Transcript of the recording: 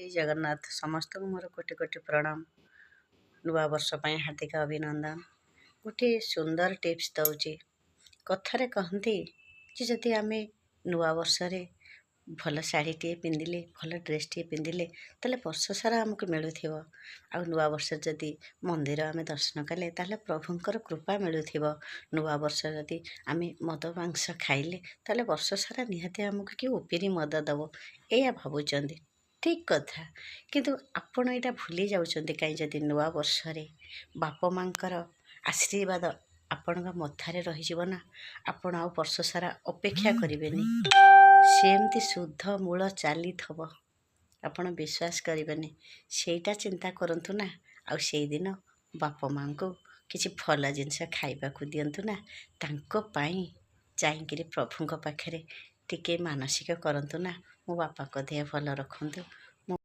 श्री जगन्नाथ समस्त को मोर कोटि कोटि प्रणाम। नुआ वर्ष ପାଇଁ हार्दिक अभिनंदन। गोटे सुंदर टिप्स दौची कथारे कहती कि जदि आमे नुआ वर्ष रे भल शाढ़ीटे पिंधिले भल ड्रेसटे पिंधिले ताले वर्ष सारा आमको मिलुथिबो। आ नुआ वर्ष जदि मंदिर आमे दर्शन कले ताले प्रभुंकर कृपा मिलुथिबो। नुआ वर्ष जदि आमे मद मांस खाइले ताले वर्ष सारा निहाती आमको कि उपिरी मद दबो एया भाबुचंदी। ठीक कथा किंतु आपण एटा भूली जाउचंदी काई जदि नुआ वर्ष रे बाप मांकर आशीर्वाद आपणका मथारे रहिଯିବ ना आपण आ वर्ष सारा अपेक्षा करिवेनी। सेमती शुद्ध मूल चाली थब आपण विश्वास करिवेनी सेटा चिंता करंतु ना। आ सेई दिन बाप मां को किछि फल जिनस खाइबा को दियंतु ना तांको पाई जाइकिरी प्रभुंक पाखरे टिके मानसिक करंतु ना। मो बापा को देह भल रखंतु